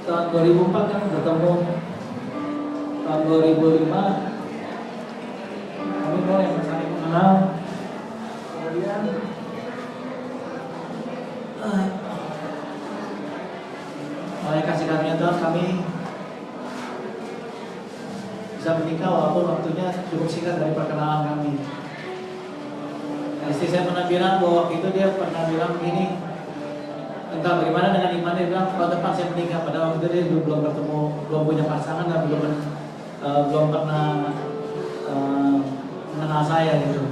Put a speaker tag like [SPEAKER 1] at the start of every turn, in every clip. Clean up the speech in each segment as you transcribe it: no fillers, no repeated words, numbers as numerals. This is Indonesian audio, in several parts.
[SPEAKER 1] tahun 2004 kan bertemu, tahun 2005 kami mulai saling mengenal, kemudian oleh kasih karunia Tuhan kami bisa menikah walaupun waktunya cukup singkat dari perkenalan kami. Istri saya pernah bilang bahwa waktu itu dia pernah bilang begini, tentang bagaimana dengan iman. Dia bilang tahun depan saya menikah. Pada waktu itu dia belum bertemu, belum punya pasangan dan belum pernah mengenal saya gitu.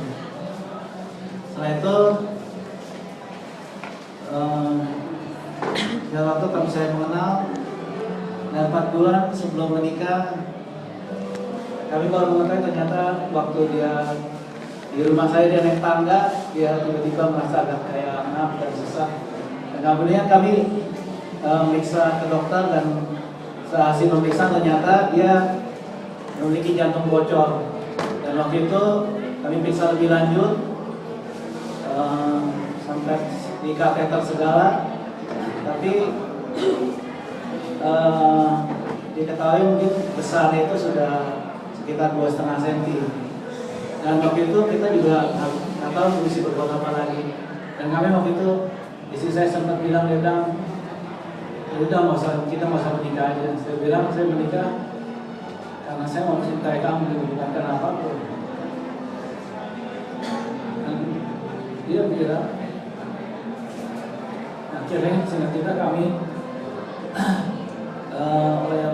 [SPEAKER 1] Setelah itu dalam waktu kami saya mengenal dan 4 bulan sebelum menikah kami baru mengetahui ternyata waktu dia di rumah saya dia naik tangga, dia tiba-tiba merasa agak kayak ngap dan susah. Dan kemudian kami meriksa ke dokter dan hasil pemeriksaan ternyata dia memiliki jantung bocor. Dan waktu itu kami periksa lebih lanjut sampai di kateter segala, tapi diketahui mungkin besarnya itu sudah sekitar 2,5 cm. Dan waktu itu kita juga nggak tahu mesti berbuat apa lagi. Dan kami waktu itu istri saya sempat bilang, dia bilang, udah kita mau menikah aja. Saya bilang saya menikah karena saya mau mencintai kamu, bukan karena apapun. Dan dia bilang, akhirnya singkat cerita kami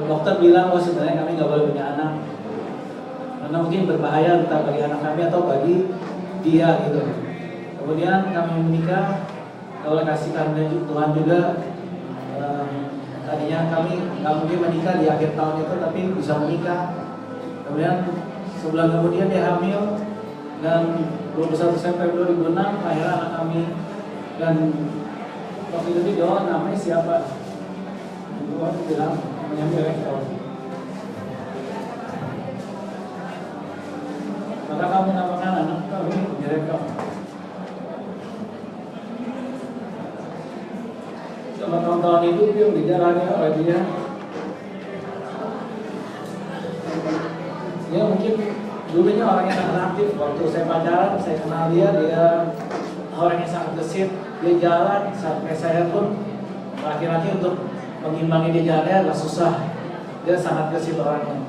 [SPEAKER 1] dokter bilang bahwa sebenarnya kami nggak boleh punya anak karena mungkin berbahaya entah bagi anak kami atau bagi dia gitu. Kemudian kami menikah oleh kasih karunia Tuhan juga. Tadinya kami nggak mungkin menikah di akhir tahun itu, tapi bisa menikah. Kemudian sebulan kemudian dia hamil dan 21 September 2006 akhirnya anak kami. Dan waktu itu di doa namanya siapa? Tuhan bilang namanya Miracle. Maka kamu namakan anak kami Miracle. Selama tahun-tahun itu dia dijalani oleh dia. Dia mungkin dulunya orang yang sangat aktif. Waktu saya pacaran, saya kenal dia orang yang sangat gesit. Dia jalan sampai saya pun laki-laki untuk mengimbangi dia jalannya agak susah. Dia sangat gesit orangnya.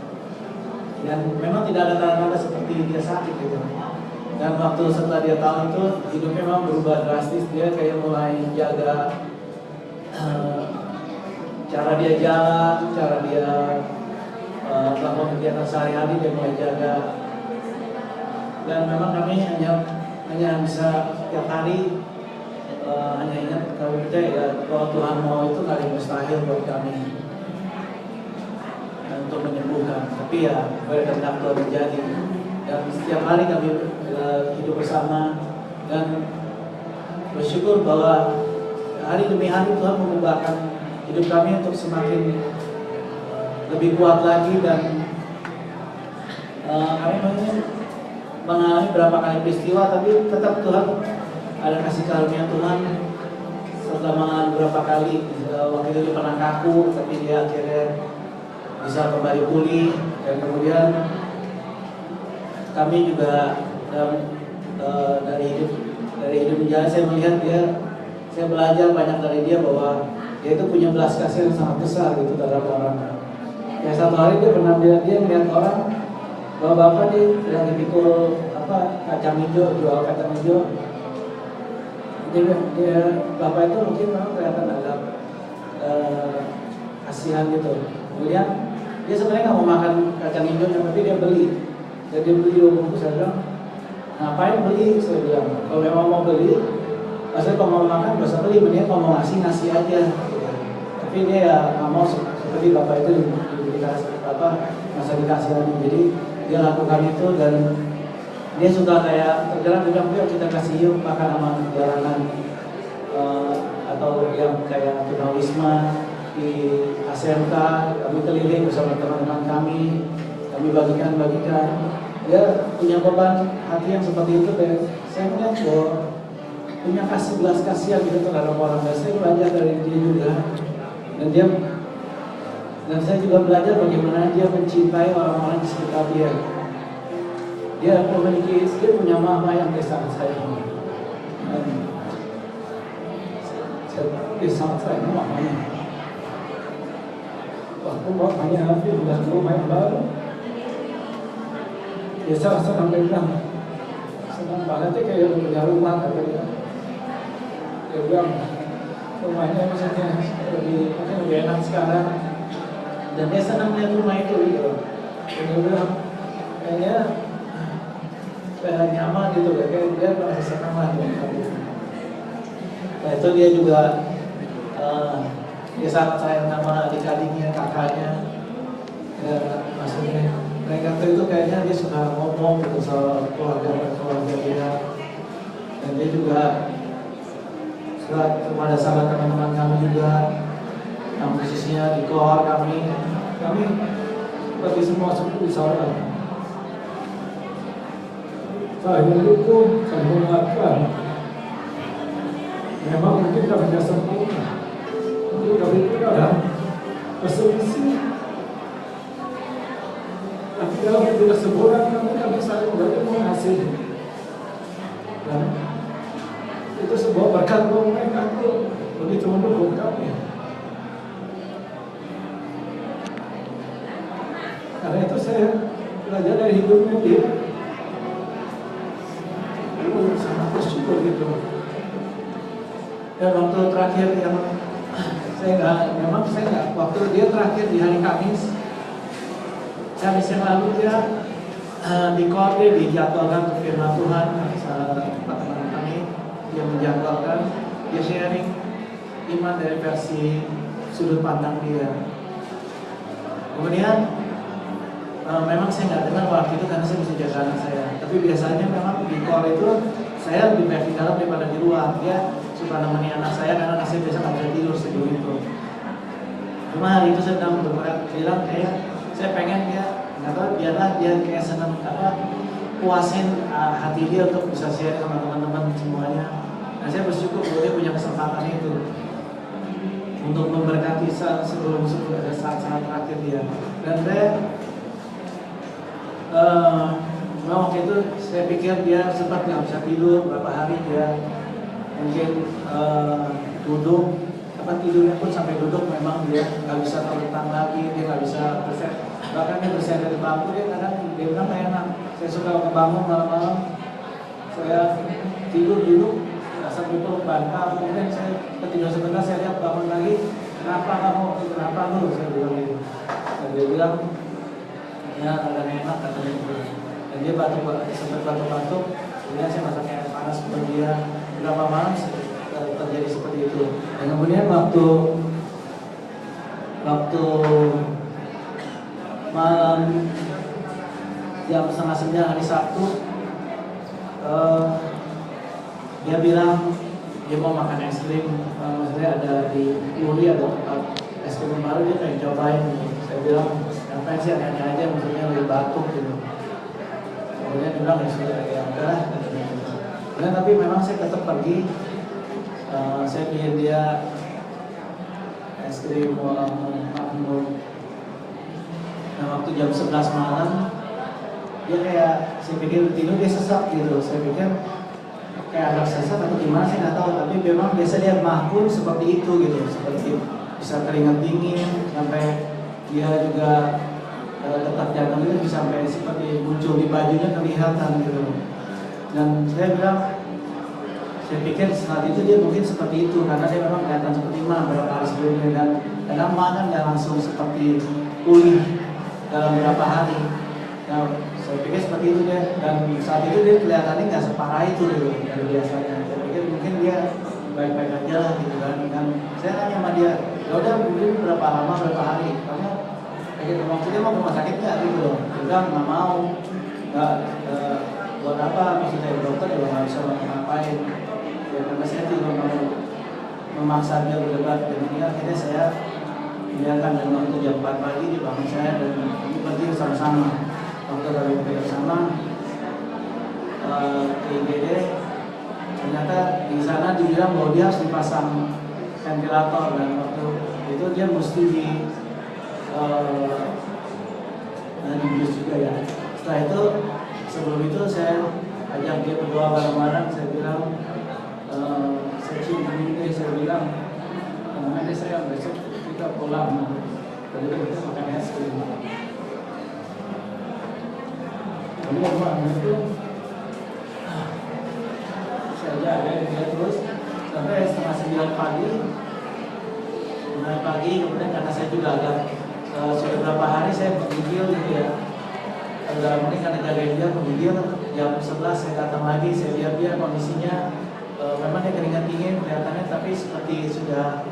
[SPEAKER 1] Dan memang tidak ada tanda-tanda seperti dia sakit gitu. Dan waktu setelah dia tahu itu hidupnya memang berubah drastis. Dia kayak mulai jaga cara dia jalan, cara dia melakukan kegiatan sehari-hari, dia mulai jaga. Dan memang kami hanya bisa tiap hari hanya ingat kalau percaya ya, kalau Tuhan mau itu kali mustahil buat kami untuk menyembuhkan, tapi ya berkehendak Tuhan menjadi. Dan setiap hari kami hidup bersama dan bersyukur bahwa hari demi hari Tuhan mengubahkan hidup kami untuk semakin lebih kuat lagi. Dan kami mengalami berapa kali peristiwa, tapi tetap Tuhan ada kasih karunia Tuhan. Setelah mengalami berapa kali, waktu itu dia pernah kaku, tapi dia akhirnya bisa kembali pulih. Dan kemudian kami juga dari hidup menjalani, saya melihat saya belajar banyak dari dia bahwa dia itu punya belas kasihan yang sangat besar gitu terhadap orang. Ya satu hari dia pernah melihat orang bahwa bapak dia lagi pikul kacang hijau, jual kacang hijau. Bapak itu mungkin memang kelihatan agak kasihan gitu. Kemudian dia sebenarnya nggak mau makan kacang hijau, tapi dia beli. Jadi dia beli 2 bungkus. Saya bilang, ngapain beli? Saya bilang, kalau memang mau beli, pasti kalau mau makan gak usah beli, mendingan kalau mau ngasih aja. Tapi dia ya nggak mau seperti bapak itu masa dikasih lagi. Jadi dia lakukan itu dan dia suka kayak tergerak, dia bilang, yuk kita kasih yuk makan sama jalanan atau yang kayak tunawisma di ASMK. Kami keliling bersama teman-teman kami bagikan. Dia punya beban hati yang seperti itu. Dan saya melihat bahwa punya belas kasihan gitu terhadap orang. Dan saya belajar dari dia juga. Dan dia Dan saya juga belajar bagaimana dia mencintai orang-orang di sekitar dia. Dia punya mama yang sangat sayang. Dia sangat sayang mamanya. Waktu mamanya habis sudah rumah yang baru, dia senang bilang, senang banget ya kayak punya rumah kata dia. Dia bilang rumahnya maksudnya lebih enak sekarang. Dan dia senang lihat rumah itu gitu. Dan dia bilang kayaknya nyaman gitu, kayak dia merasa senang lah. Nah itu dia juga dia sangat sayang sama adik-adiknya, kakaknya. Ya, maksudnya mereka itu kayaknya dia suka ngomong gitu soal keluarga dia. Dan dia juga kepada sahabat teman-teman kami juga, yang khususnya di kohor kami bagi semua seperti saudara. Saya itu saya mengingatkan, memang mungkin kami tidak sempurna, mungkin kami pun ada keselisih. Tapi dalam tidak sempurna kami saling mengasihi. Dan itu sebuah berkat buat mereka itu begitu mendukung kami. Karena itu saya belajar dari hidupnya dia. Sangat bersyukur gitu. Dan waktu terakhir yang waktu dia terakhir di hari Kamis yang lalu dia di KOR dia dijadwalkan untuk firman Tuhan sama teman kami. Dia menjadwalkan, dia sharing iman dari versi sudut pandang dia. Kemudian memang saya nggak dengar waktu itu karena saya mesti jaga anak saya. Tapi biasanya memang di KOR itu saya lebih baik di dalam daripada di luar. Dia suka nemani anak saya karena anak saya biasa nggak bisa tidur sebelum itu. Cuma hari itu saya bilang kayak saya pengen dia nggak tahu, biarlah dia kayak senang puasin hati dia untuk bisa share sama teman-teman semuanya. Nah saya bersyukur bahwa dia punya kesempatan itu untuk memberkati sebelum ada saat-saat terakhir dia. Dan saya waktu itu saya pikir dia sempat nggak bisa tidur berapa hari, dia mungkin tidurnya pun sampai duduk, memang dia nggak bisa terlentang lagi, dia nggak bisa berset, bahkan dia berset dari bangku. Dia kadang dia bilang nggak enak, saya suka kebangun malam-malam, saya tidur duduk sampai peluk bantal, kemudian saya ketidur sebentar, saya lihat bangun lagi, kenapa lu, saya bilang gitu. Dan dia bilang ya agak enak katanya gitu. Dan dia sempat batuk-batuk, kemudian saya masak air panas buat dia. Berapa malam terjadi seperti itu. Dan kemudian waktu malam jam 8:30 hari Sabtu, dia bilang dia mau makan es krim. Maksudnya ada di Uri ada tempat es krim baru, dia pengen cobain. Saya bilang ngapain sih, aneh aja, maksudnya lebih batuk gitu. Kemudian dia bilang ya sudah, ya udah. Kemudian tapi memang saya tetap pergi. Saya bikin dia es krim makmur. Nah waktu jam 11 malam dia kayak, saya pikir tidur dia sesak gitu. Saya pikir kayak agak sesak atau gimana saya nggak tahu. Tapi memang biasa dia makmur seperti itu gitu, seperti bisa keringat dingin sampai dia juga detak jantung itu bisa sampai seperti muncul di bajunya kelihatan gitu. Dan saya bilang, saya pikir saat itu dia mungkin seperti itu karena dia memang kelihatan seperti Ma beberapa hari sebelumnya, dan kadang Ma kan nggak langsung seperti pulih dalam beberapa hari. Nah, saya pikir seperti itu dia, dan saat itu dia kelihatannya nggak separah itu gitu dari biasanya. Saya pikir mungkin dia baik-baik aja lah gitu kan. Dan saya tanya sama dia, ya udah mungkin berapa lama, berapa hari, kamu kayak waktu dia mau ke rumah sakit nggak gitu loh. Dia bilang nggak mau, nggak buat apa, maksudnya dokter juga nggak bisa ngapain. Ya karena saya tidak mau memaksa dia berdebat dengan dia, akhirnya saya biarkan. Dan waktu jam 4 pagi dibangun saya dan kami pergi bersama-sama. Waktu kami pergi bersama ke IGD, ternyata di sana dibilang bahwa dia harus dipasang ventilator, dan waktu itu dia mesti dan Inggris juga ya. Setelah itu, sebelum itu saya ajak dia berdoa bareng-bareng. Saya bilang, saya cium diri, saya bilang, nanti saya besok kita pulang. Jadi kita makan es krim. Kemudian malam itu saya jaga dia terus sampai setengah 9 pagi. Kemudian karena saya juga agak sudah beberapa hari saya menggigil gitu ya. Mungkin karena jagain dia menggigil, jam 11 saya datang lagi, saya lihat dia kondisinya memang dia keringat dingin kelihatannya, tapi seperti sudah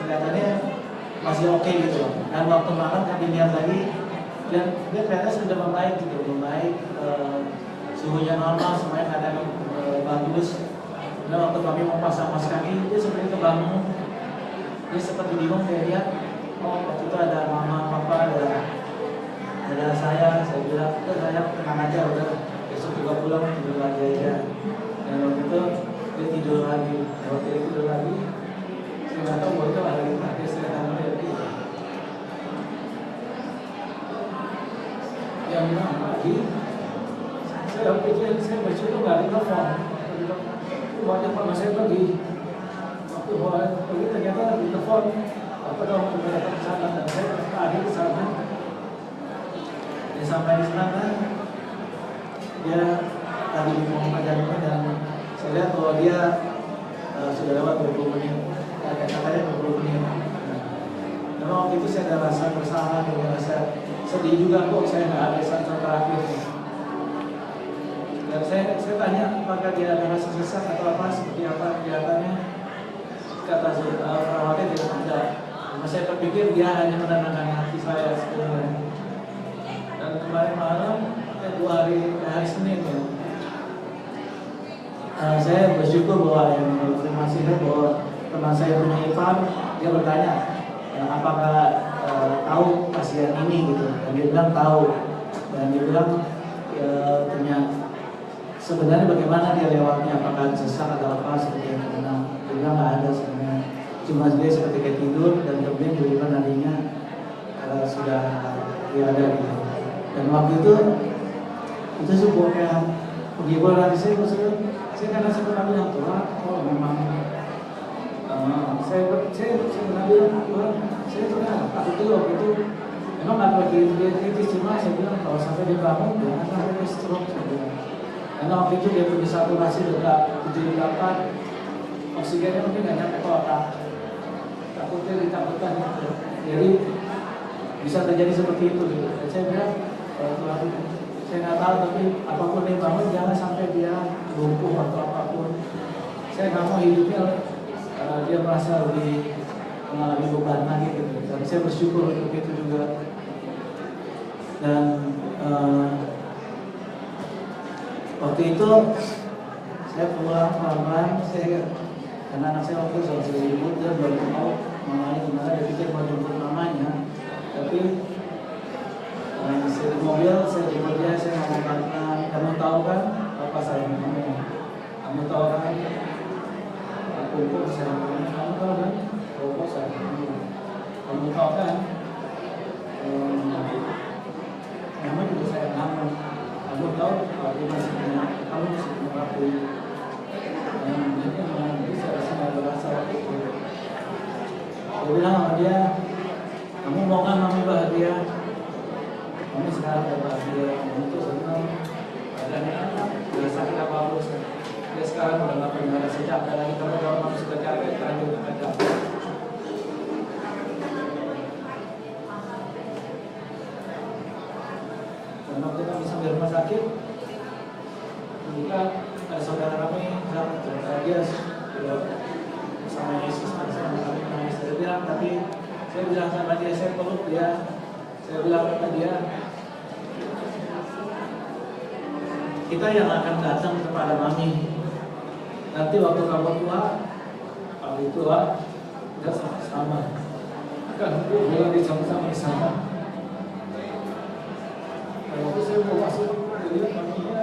[SPEAKER 1] kelihatannya masih oke gitu loh. Dan waktu makan kami lihat lagi dan dia kelihatannya sudah membaik gitu, suhunya normal, semuanya keadaan bagus. Dan waktu kami mau pasang mas kaki, dia seperti kebangun, dia seperti bingung, kayak dia, oh waktu itu ada mama, papa, ada saya bilang, udah saya tenang aja, udah besok juga pulang tidur lagi aja. Dan waktu itu dia tidur lagi, waktu dia tidur lagi, saya nggak tahu bahwa itu ada di mana, saya tanya dia. Dia bilang lagi, saya pikir saya bersyukur nggak ada telepon. Banyak mama saya pergi, waktu pergi ternyata di telepon, apa dong kita datang ke sana dan saya tadi ke sana. Dia sampai di sana, dia tadi mau ngajarnya dan saya lihat bahwa dia sudah lewat 20 menit, katanya 20 menit. Dan waktu itu saya ada rasa bersalah, dan rasa sedih juga kok saya nggak ada saat terakhir. Dan saya tanya apakah dia ada rasa sesak atau apa, seperti apa kelihatannya. Kata perawatnya tidak ada. Cuma saya berpikir dia hanya menenangkan hati saya sebenarnya. Dan kemarin malam, 2 hari Senin ya, saya bersyukur bahwa yang konfirmasi bahwa teman saya punya Ivan, dia bertanya apakah tahu pasien ini gitu. Dan dia bilang tahu. Dan dia bilang ternyata sebenarnya bagaimana dia lewatnya, apakah sesak atau apa seperti yang kita dia bilang nggak ada sebenarnya, cuma dia seperti kayak tidur dan kemudian tiba-tiba nadinya sudah dia ada gitu. Dan waktu itu sebuah kayak penghibur hati saya, maksudnya saya karena saya pernah bilang Tuhan, oh memang saya pernah bilang Tuhan, saya pernah takut dulu waktu itu memang nggak lagi kritis, cuma saya bilang kalau sampai dia bangun jangan sampai dia stroke saya bilang. Karena waktu itu dia punya saturasi udah 78, oksigennya mungkin nggak nyampe ke otak. Takutnya ditakutkan gitu. Jadi bisa terjadi seperti itu gitu. Dan saya bilang, Tuhan, saya nggak tahu, tapi apapun yang bangun jangan sampai dia lumpuh atau apapun. Saya nggak mau hidupnya dia merasa lebih mengalami beban lagi gitu. Dan saya bersyukur untuk itu juga. Dan waktu itu saya pulang pelan-pelan, karena anak saya waktu itu sudah ribut, dia belum tahu mamanya gimana, dia pikir mau jemput mamanya, tapi saya di mobil, saya jemput dia, saya ngomong karena kamu tahu kan apa saya ngomong, kamu tahu kan aku saya ngomong, kamu tahu kan aku saya ngomong, kamu tahu kan kamu juga saya ngomong. Kamu tahu kalau dia masih punya, kamu masih punya aku. Jadi memang bisa rasanya berasa waktu itu. Dia bilang sama dia, kamu mau kan mami bahagia? Mami sekarang udah bahagia, mami itu senang. Badannya udah sakit apa-apa. Dia sekarang udah gak pernah rasa capek lagi. Kamu tahu mami sudah capek, sekarang dia udah capek. Dan waktu kami sampai rumah sakit, ketika ada saudara kami dia bersama Yesus bersama kami menangis. Saya bilang, tapi saya bilang sama dia, saya peluk dia, saya bilang kepada dia, kita yang akan datang kepada mami nanti waktu kamu tua, kalau tua kita sama-sama akan bilang sama-sama di sana. Waktu saya mau masuk, dia lihat maminya